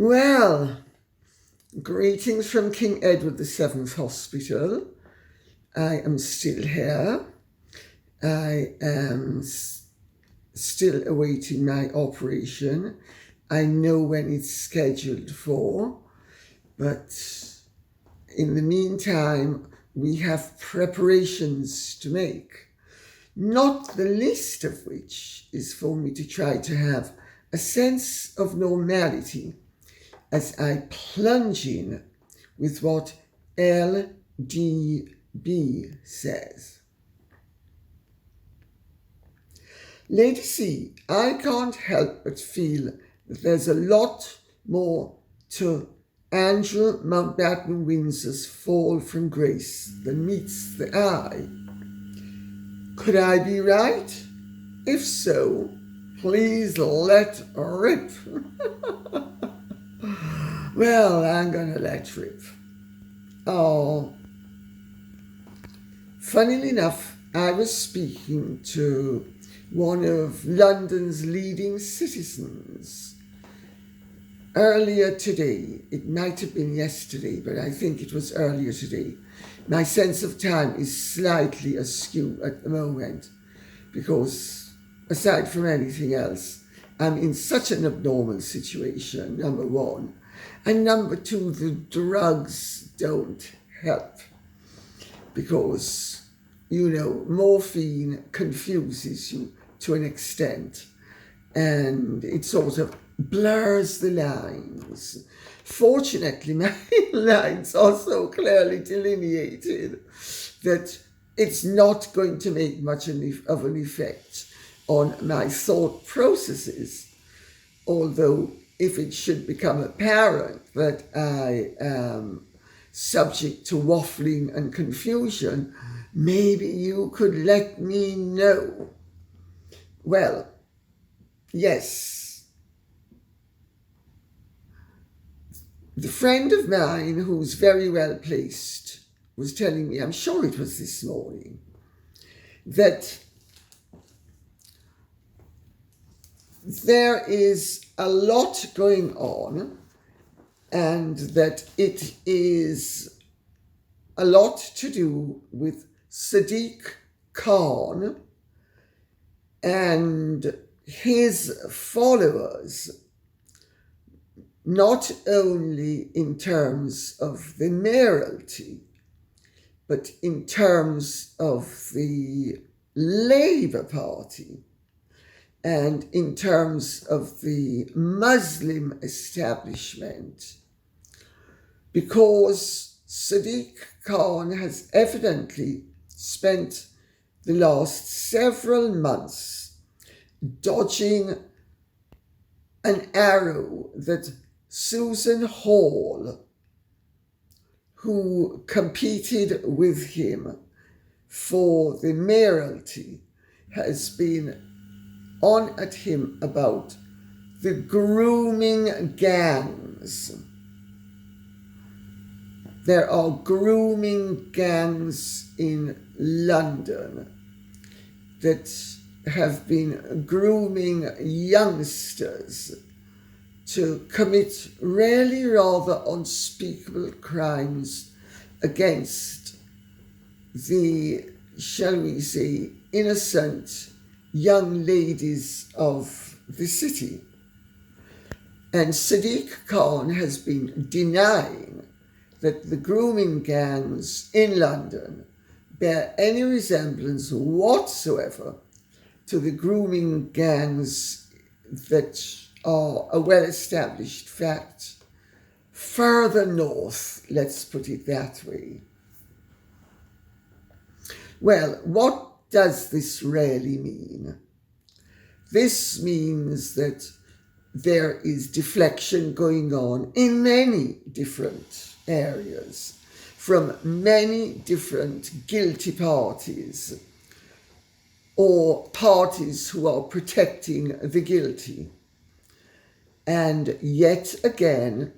Well, greetings from King Edward VII Hospital. I am still here. I am still awaiting my operation. I know when it's scheduled for, but in the meantime, we have preparations to make, not the least of which is for me to try to have a sense of normality as I plunge in with what LDB says. Lady C, I can't help but feel that there's a lot more to Andrew Mountbatten-Windsor's fall from grace than meets the eye. Could I be right? If so, please let rip. Well, I'm gonna let rip. Oh, funnily enough, I was speaking to one of London's leading citizens earlier today. It might have been yesterday, but I think it was earlier today. My sense of time is slightly askew at the moment because, aside from anything else, I'm in such an abnormal situation, number one. And number two, the drugs don't help because, morphine confuses you to an extent and it sort of blurs the lines. Fortunately, my lines are so clearly delineated that it's not going to make much of an effect on my thought processes, although if it should become apparent that I am subject to waffling and confusion, maybe you could let me know. Well, yes. The friend of mine who's very well placed was telling me, I'm sure it was this morning, that there is a lot going on and that it is a lot to do with Sadiq Khan and his followers, not only in terms of the mayoralty, but in terms of the Labour Party and in terms of the Muslim establishment, because Sadiq Khan has evidently spent the last several months dodging an arrow that Susan Hall, who competed with him for the mayoralty, has been on at him about the grooming gangs. There are grooming gangs in London that have been grooming youngsters to commit really rather unspeakable crimes against the, shall we say, innocent young ladies of the city. And Sadiq Khan has been denying that the grooming gangs in London bear any resemblance whatsoever to the grooming gangs that are a well-established fact further north, let's put it that way. Well, what does this really mean? This means that there is deflection going on in many different areas from many different guilty parties or parties who are protecting the guilty. And yet again,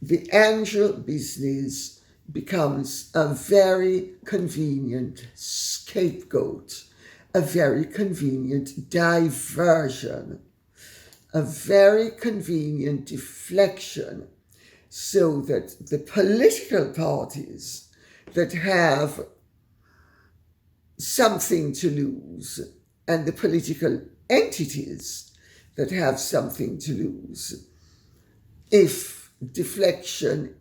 the Angel business becomes a very convenient scapegoat, a very convenient diversion, a very convenient deflection so that the political parties that have something to lose and the political entities that have something to lose, if deflection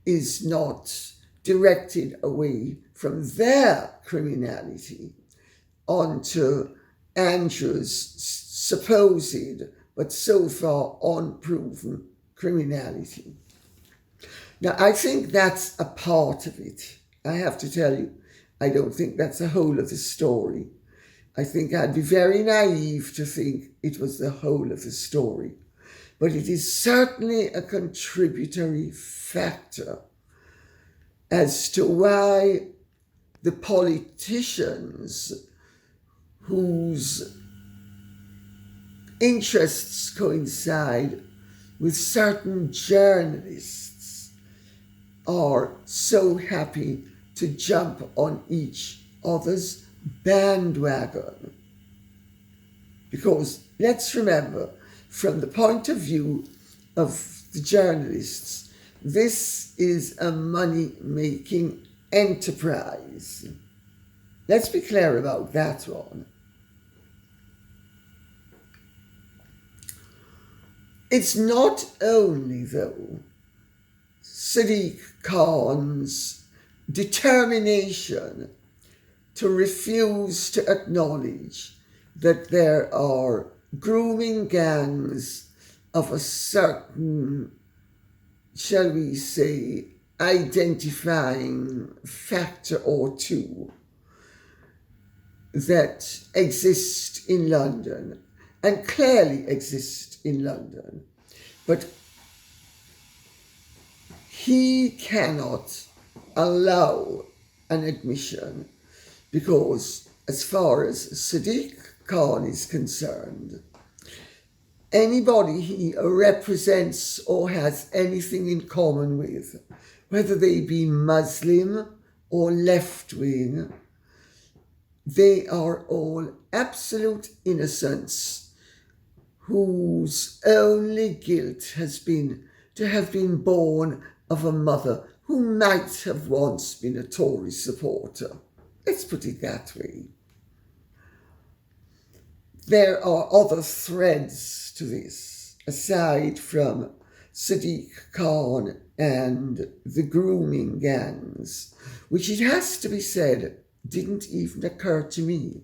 is not directed away from their criminality onto Andrew's supposed but so far unproven criminality. Now, I think that's a part of it. I have to tell you, I don't think that's the whole of the story. I think I'd be very naive to think it was the whole of the story. But it is certainly a contributory factor as to why the politicians whose interests coincide with certain journalists are so happy to jump on each other's bandwagon. Because let's remember, from the point of view of the journalists, this is a money-making enterprise. Let's be clear about that one. It's not only, though, Sadiq Khan's determination to refuse to acknowledge that there are grooming gangs of a certain, shall we say, identifying factor or two that exist in London and clearly exist in London. But he cannot allow an admission because, as far as Sadiq Khan is concerned, anybody he represents or has anything in common with, whether they be Muslim or left-wing, they are all absolute innocents whose only guilt has been to have been born of a mother who might have once been a Tory supporter. Let's put it that way. There are other threads to this, aside from Sadiq Khan and the grooming gangs, which, it has to be said, didn't even occur to me.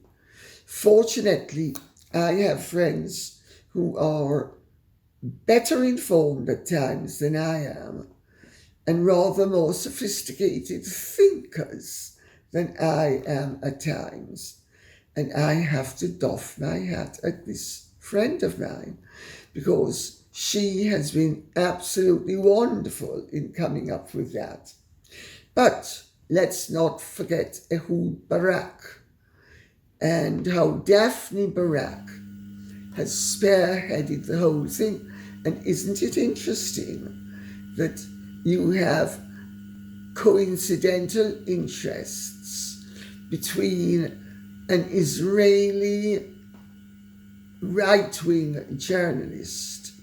Fortunately, I have friends who are better informed at times than I am, and rather more sophisticated thinkers than I am at times. And I have to doff my hat at this friend of mine because she has been absolutely wonderful in coming up with that. But let's not forget Ehud Barak and how Daphne Barak has spearheaded the whole thing. And isn't it interesting that you have coincidental interests between an Israeli right-wing journalist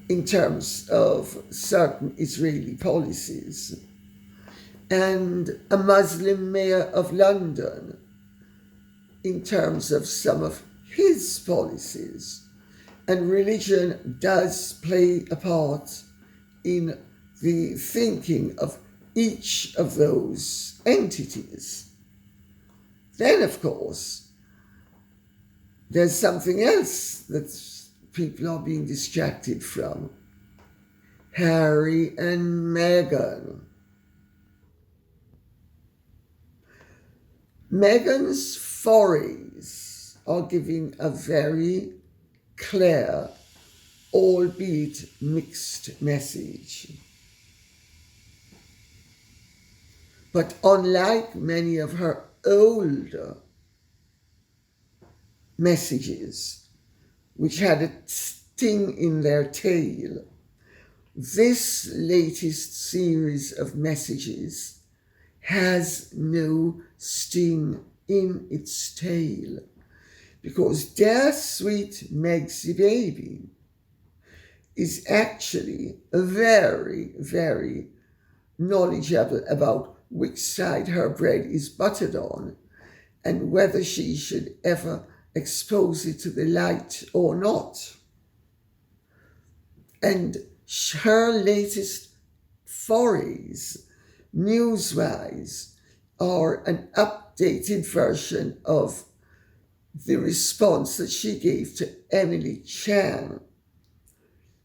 in terms of certain Israeli policies and a Muslim mayor of London in terms of some of his policies. And religion does play a part in the thinking of each of those entities. Then, of course, there's something else that people are being distracted from. Harry and Meghan. Meghan's forays are giving a very clear, albeit mixed message. But unlike many of her older messages, which had a sting in their tail, this latest series of messages has no sting in its tail, because their sweet Megsy baby is actually very, very knowledgeable about which side her bread is buttered on and whether she should ever expose it to the light or not. And her latest forays, news-wise, are an updated version of the response that she gave to Emily Chang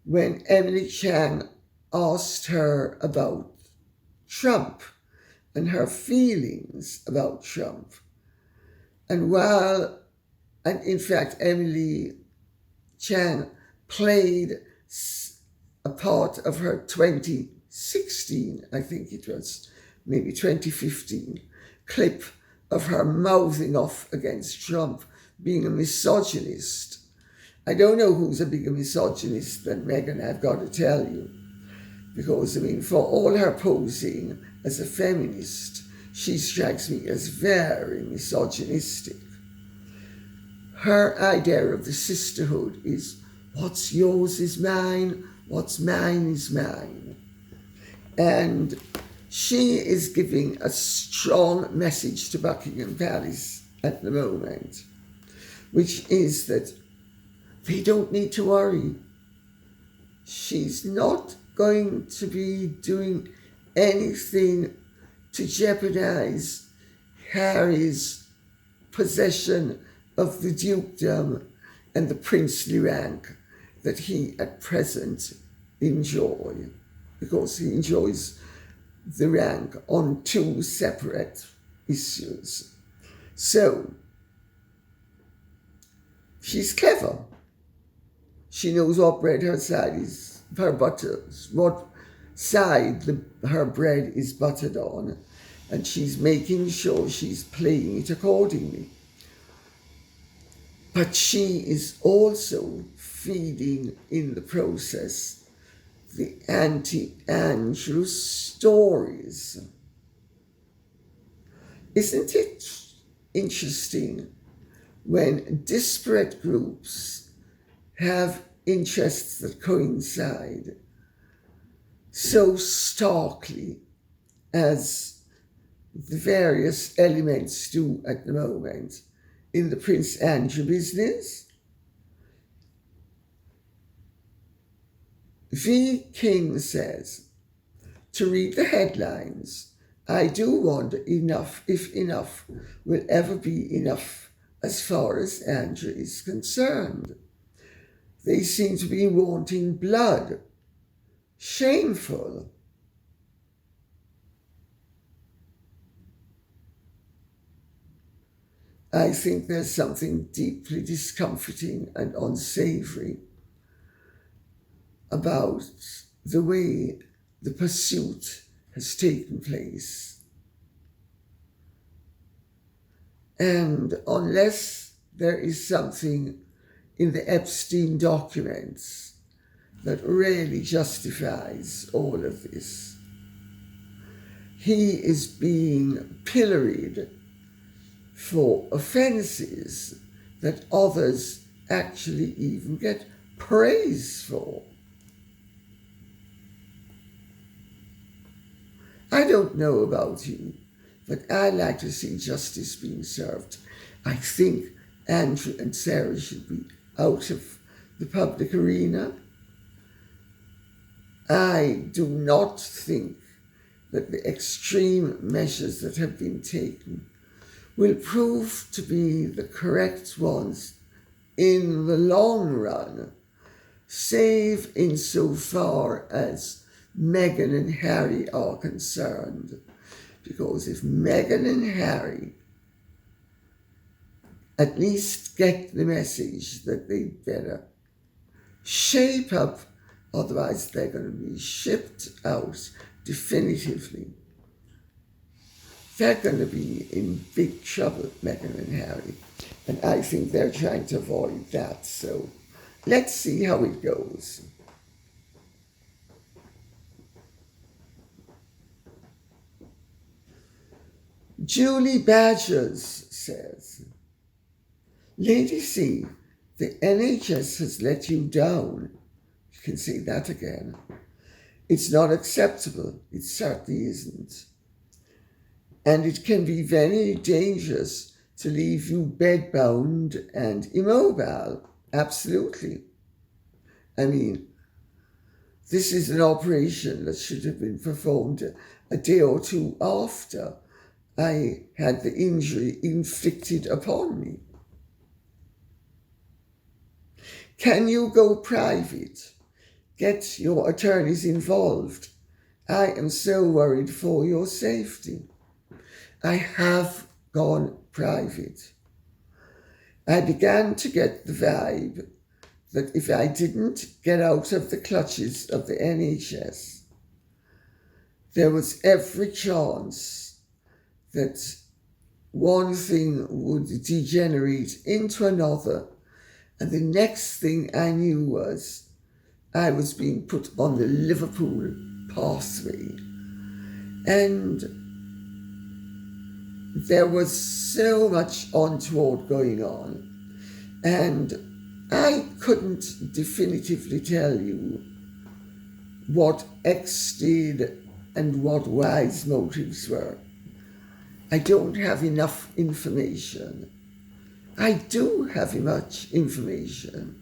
when Emily Chang asked her about Trump and her feelings about Trump. And in fact, Emily Chang played a part of her 2016, I think it was, maybe 2015, clip of her mouthing off against Trump, being a misogynist. I don't know who's a bigger misogynist than Meghan, I've got to tell you. Because, for all her posing as a feminist, she strikes me as very misogynistic. Her idea of the sisterhood is what's yours is mine, what's mine is mine. And she is giving a strong message to Buckingham Palace at the moment, which is that they don't need to worry. She's not going to be doing anything to jeopardize Harry's possession of the dukedom and the princely rank that he at present enjoys, because he enjoys the rank on two separate issues. So, she's clever. She knows what bread her side is, her butter, what side her bread is buttered on, and she's making sure she's playing it accordingly. But she is also feeding in the process the anti-Andrew stories. Isn't it interesting when disparate groups have interests that coincide so starkly as the various elements do at the moment in the Prince Andrew business? V. King says, to read the headlines, I do wonder if enough will ever be enough as far as Andrew is concerned. They seem to be wanting blood. Shameful. I think there's something deeply discomforting and unsavory about the way the pursuit has taken place. And unless there is something in the Epstein documents that really justifies all of this, he is being pilloried for offences that others actually even get praise for. I don't know about you, but I like to see justice being served. I think Andrew and Sarah should be out of the public arena. I do not think that the extreme measures that have been taken will prove to be the correct ones in the long run, save insofar as Meghan and Harry are concerned. Because if Meghan and Harry at least get the message that they better shape up, otherwise they're going to be shipped out definitively. They're going to be in big trouble, Meghan and Harry, and I think they're trying to avoid that. So let's see how it goes. Julie Badgers says, Lady C, the NHS has let you down. You can say that again. It's not acceptable. It certainly isn't. And it can be very dangerous to leave you bedbound and immobile. Absolutely. I mean, this is an operation that should have been performed a day or two after I had the injury inflicted upon me. Can you go private? Get your attorneys involved. I am so worried for your safety. I have gone private. I began to get the vibe that if I didn't get out of the clutches of the NHS, there was every chance that one thing would degenerate into another, and the next thing I knew was I was being put on the Liverpool pathway. And there was so much untoward going on, and I couldn't definitively tell you what X did and what Y's motives were. I don't have enough information. I do have much information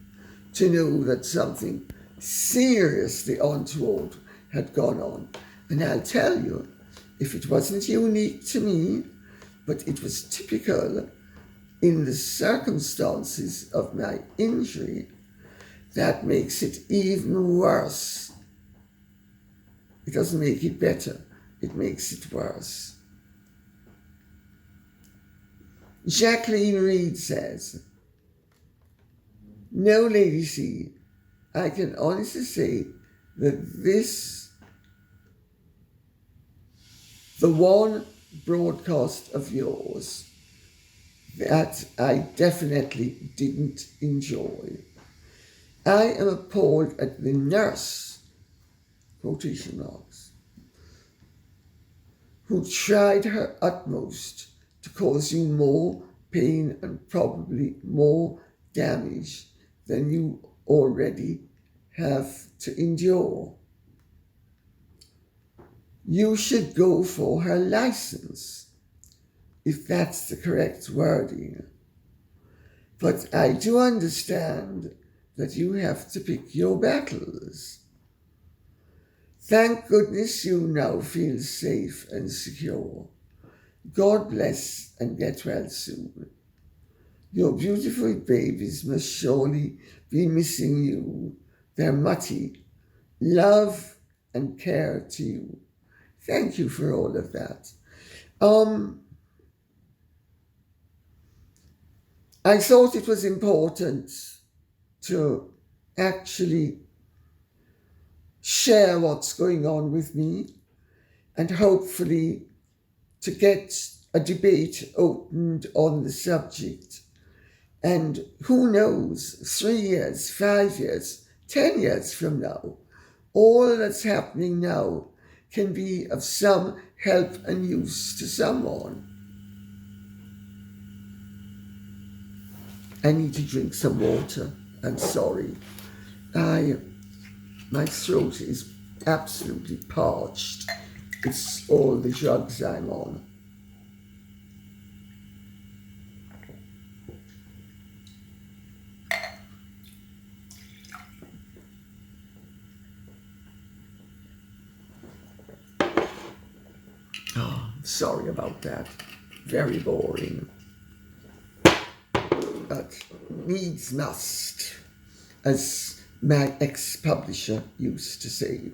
to know that something seriously untoward had gone on. And I'll tell you, if it wasn't unique to me, but it was typical in the circumstances of my injury, that makes it even worse. It doesn't make it better, it makes it worse. Jacqueline Reed says, no, Lady C, I can honestly say that the one broadcast of yours that I definitely didn't enjoy. I am appalled at the nurse, quotation marks, who tried her utmost to cause you more pain and probably more damage than you already have to endure. You should go for her license, if that's the correct wording. But I do understand that you have to pick your battles. Thank goodness you now feel safe and secure. God bless and get well soon. Your beautiful babies must surely be missing you. Their mutty love and care to you. Thank you for all of that. I thought it was important to actually share what's going on with me and hopefully to get a debate opened on the subject. And who knows, 3 years, 5 years, 10 years from now, all that's happening now can be of some help and use to someone. I need to drink some water. I'm sorry. My throat is absolutely parched. It's all the drugs I'm on. Oh, sorry about that. Very boring. But needs must, as my ex-publisher used to say.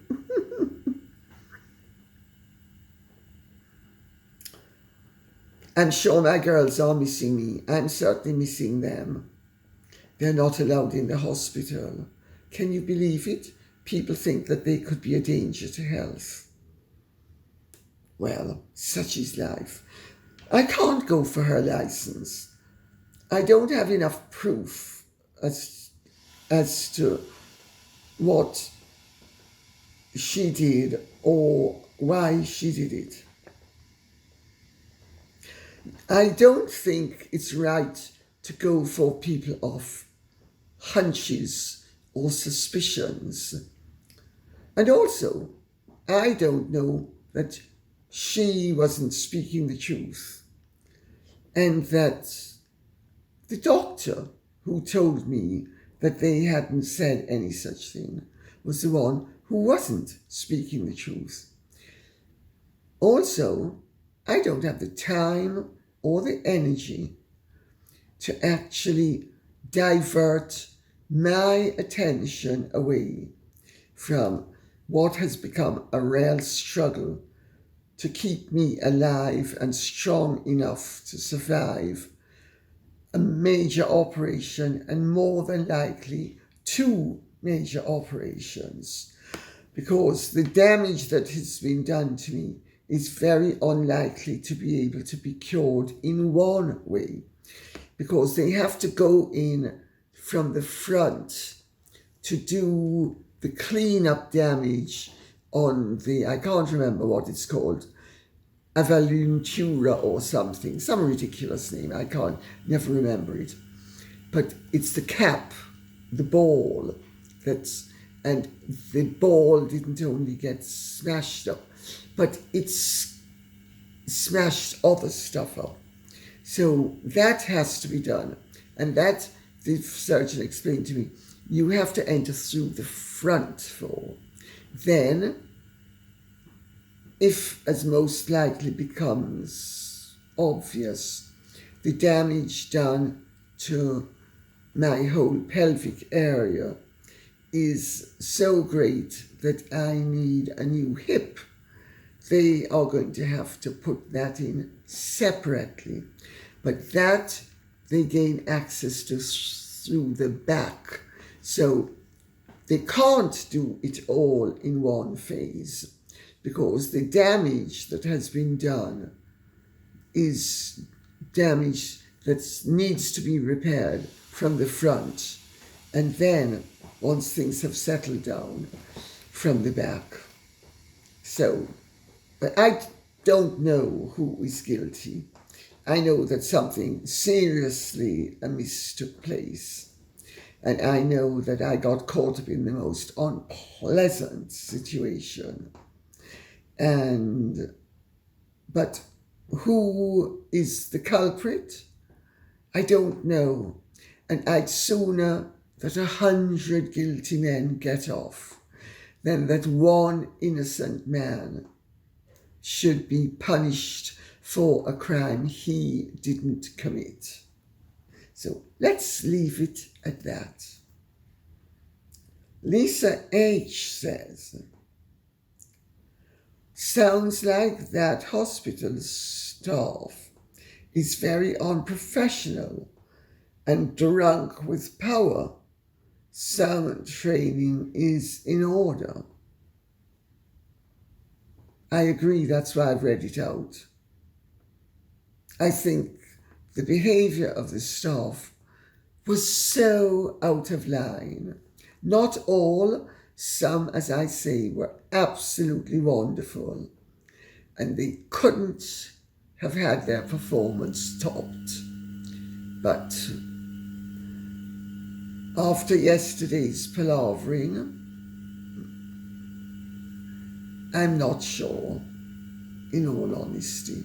I'm sure my girls are missing me. I'm certainly missing them. They're not allowed in the hospital. Can you believe it? People think that they could be a danger to health. Well, such is life. I can't go for her license. I don't have enough proof as to what she did or why she did it. I don't think it's right to go for people off hunches or suspicions. And also, I don't know that she wasn't speaking the truth, and that the doctor who told me that they hadn't said any such thing was the one who wasn't speaking the truth. Also, I don't have the time or the energy to actually divert my attention away from what has become a real struggle to keep me alive and strong enough to survive a major operation, and more than likely 2 major operations, because the damage that has been done to me is very unlikely to be able to be cured in one way, because they have to go in from the front to do the clean-up damage on the, I can't remember what it's called, Avaluntura or something, some ridiculous name, I can't, never remember it. But it's the cap, the ball, and the ball didn't only get smashed up, but it's smashed other stuff up. So that has to be done. And that, the surgeon explained to me, you have to enter through the front for. Then, if, as most likely becomes obvious, the damage done to my whole pelvic area is so great that I need a new hip, they are going to have to put that in separately. But that they gain access to through the back. So they can't do it all in one phase, because the damage that has been done is damage that needs to be repaired from the front, and then, once things have settled down, from the back. So, but I don't know who is guilty. I know that something seriously amiss took place, and I know that I got caught up in the most unpleasant situation. But who is the culprit? I don't know. And I'd sooner that 100 guilty men get off than that one innocent man should be punished for a crime he didn't commit. So let's leave it at that. Lisa H. says, sounds like that hospital staff is very unprofessional and drunk with power. Some training is in order. I agree, that's why I've read it out. I think the behaviour of the staff was so out of line. Not all, some, as I say, were absolutely wonderful, and they couldn't have had their performance topped. But after yesterday's palavering, I'm not sure, in all honesty,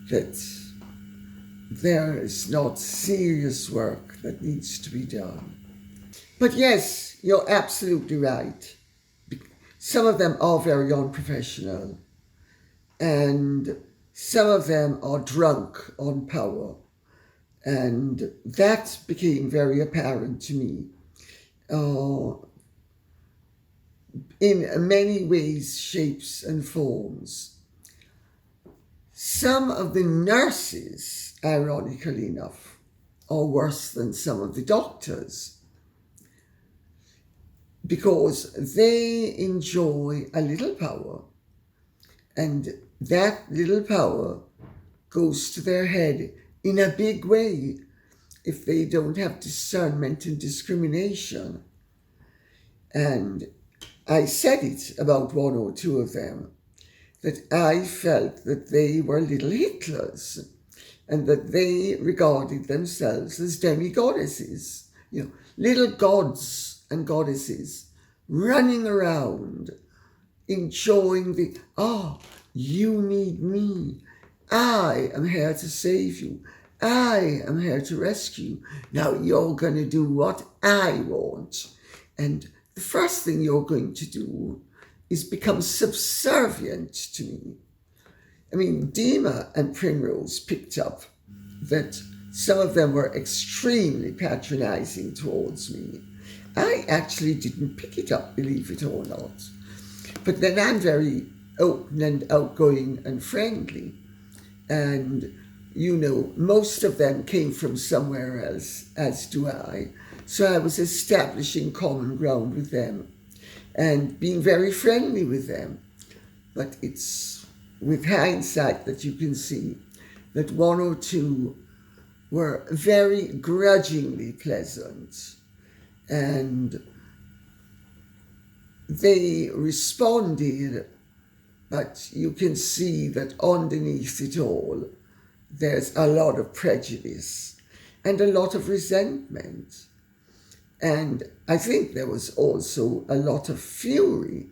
that there is not serious work that needs to be done. But yes, you're absolutely right. Some of them are very unprofessional, and some of them are drunk on power. And that became very apparent to me in many ways, shapes and forms. Some of the nurses, ironically enough, are worse than some of the doctors, because they enjoy a little power, and that little power goes to their head in a big way if they don't have discernment and discrimination. And I said it about one or two of them, that I felt that they were little Hitlers, and that they regarded themselves as demigoddesses, little gods and goddesses running around, enjoying you need me. I am here to save you. I am here to rescue you. Now you're going to do what I want. And the first thing you're going to do is become subservient to me. I mean, Dima and Primrose picked up that some of them were extremely patronizing towards me. I actually didn't pick it up, believe it or not. But then I'm very open and outgoing and friendly. And, most of them came from somewhere else, as do I. So I was establishing common ground with them and being very friendly with them. But it's with hindsight that you can see that one or two were very grudgingly pleasant, and they responded, but you can see that underneath it all, there's a lot of prejudice and a lot of resentment. And I think there was also a lot of fury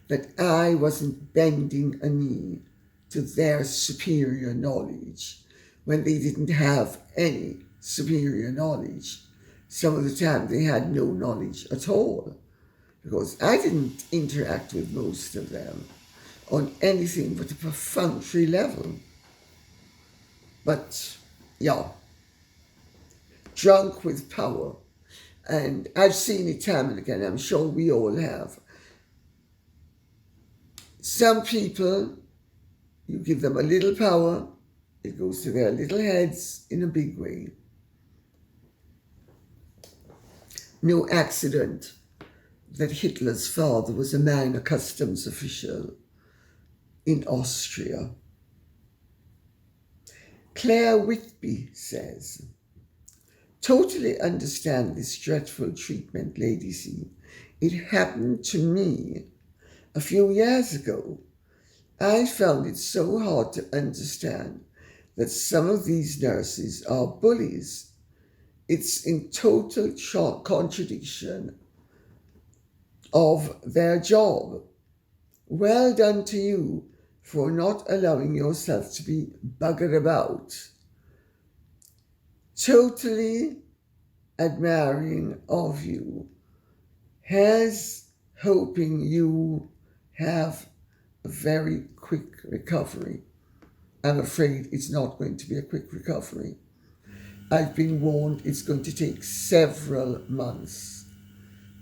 that I wasn't bending a knee to their superior knowledge when they didn't have any superior knowledge. Some of the time they had no knowledge at all, because I didn't interact with most of them on anything but a perfunctory level. But, drunk with power. And I've seen it time and again, I'm sure we all have. Some people, you give them a little power, it goes to their little heads in a big way. No accident that Hitler's father was a minor customs official in Austria. Claire Whitby says, totally understand this dreadful treatment, Lady C. It happened to me a few years ago. I found it so hard to understand that some of these nurses are bullies. It's in total contradiction of their job. Well done to you for not allowing yourself to be buggered about. Totally admiring of you. Here's hoping you have a very quick recovery. I'm afraid it's not going to be a quick recovery. I've been warned it's going to take several months.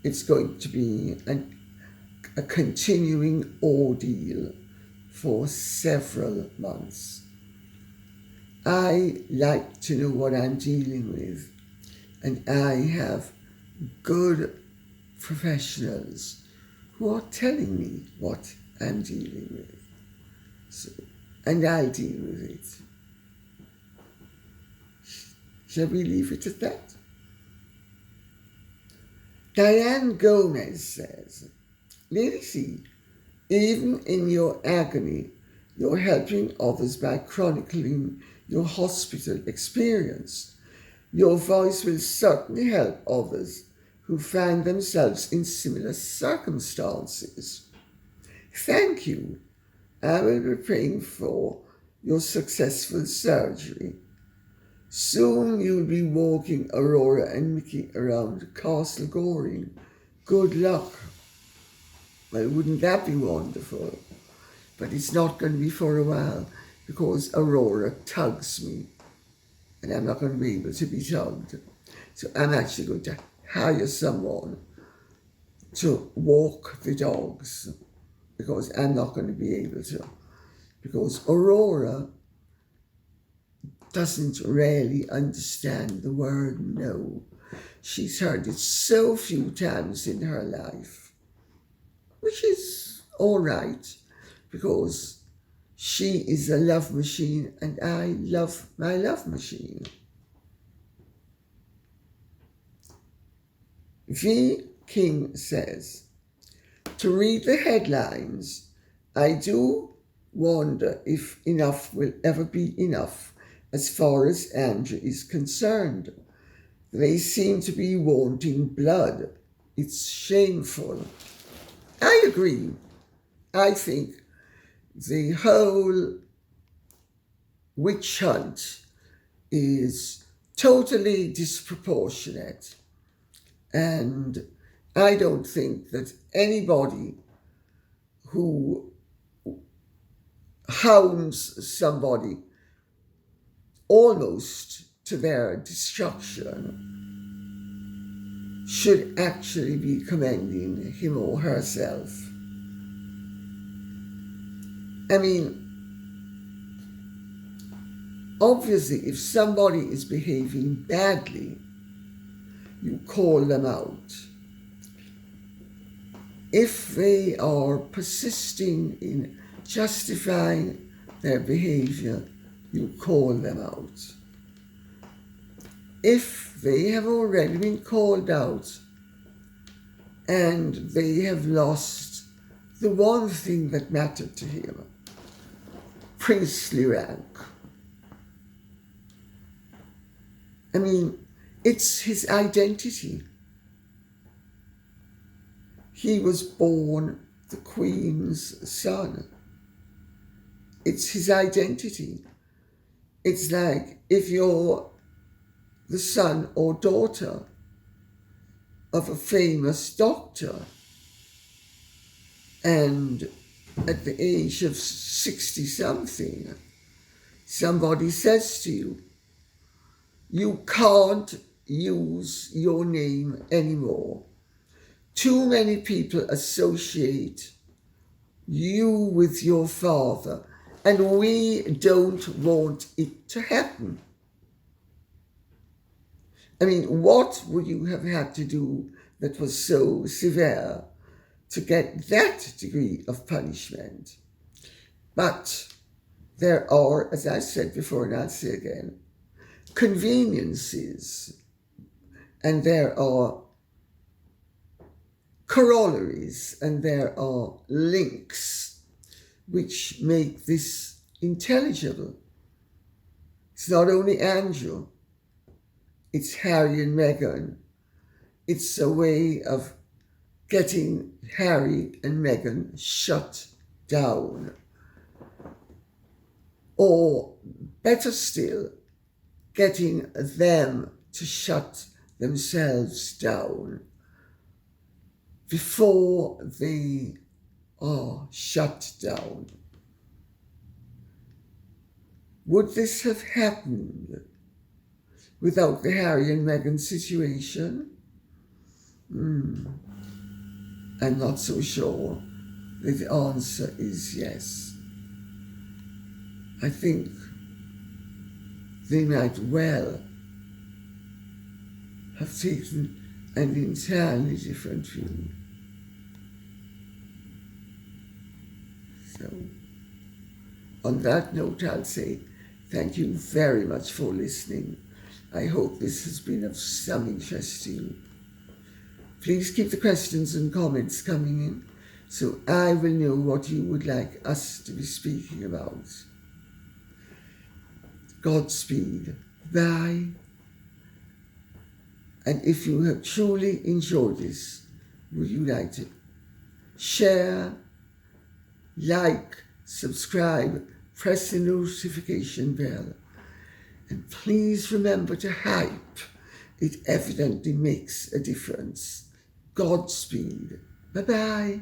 It's going to be a continuing ordeal for several months. I like to know what I'm dealing with, and I have good professionals who are telling me what I'm dealing with. So, and I'll deal with it. Shall we leave it at that? Diane Gomez says, Lady C, even in your agony, you're helping others by chronicling your hospital experience. Your voice will certainly help others who find themselves in similar circumstances. Thank you. I will be praying for your successful surgery. Soon you'll be walking Aurora and Mickey around Castle Goring. Good luck. Well, wouldn't that be wonderful? But it's not going to be for a while, because Aurora tugs me, and I'm not going to be able to be tugged. So I'm actually going to hire someone to walk the dogs, because I'm not going to be able to. Because Aurora doesn't really understand the word no. She's heard it so few times in her life, which is all right, because she is a love machine and I love my love machine. V. King says, to read the headlines, I do wonder if enough will ever be enough as far as Andrew is concerned. They seem to be wanting blood. It's shameful. I agree. I think the whole witch hunt is totally disproportionate. And I don't think that anybody who hounds somebody almost to their destruction should actually be commending him or herself. I mean, obviously, if somebody is behaving badly, you call them out. If they are persisting in justifying their behavior, you call them out. If they have already been called out and they have lost the one thing that mattered to him, princely rank. I mean, it's his identity. He was born the Queen's son. It's his identity. It's like if you're the son or daughter of a famous doctor and at the age of 60-something, somebody says to you, you can't use your name anymore. Too many people associate you with your father, and we don't want it to happen. I mean, what would you have had to do that was so severe to get that degree of punishment? But there are, as I said before, and I'll say again, conveniences, and there are corollaries, and there are links which make this intelligible. It's not only Andrew, it's Harry and Meghan. It's a way of getting Harry and Meghan shut down. Or better still, getting them to shut themselves down before they are shut down. Would this have happened without the Harry and Meghan situation? I'm not so sure. The answer is yes. I think they might well have taken an entirely different view. So, on that note, I'll say thank you very much for listening. I hope this has been of some interest to you. Please keep the questions and comments coming in so I will know what you would like us to be speaking about. Godspeed. Bye. And if you have truly enjoyed this, would you like to share, like, subscribe, press the notification bell, and please remember to hype. It evidently makes a difference. Godspeed. Bye-bye.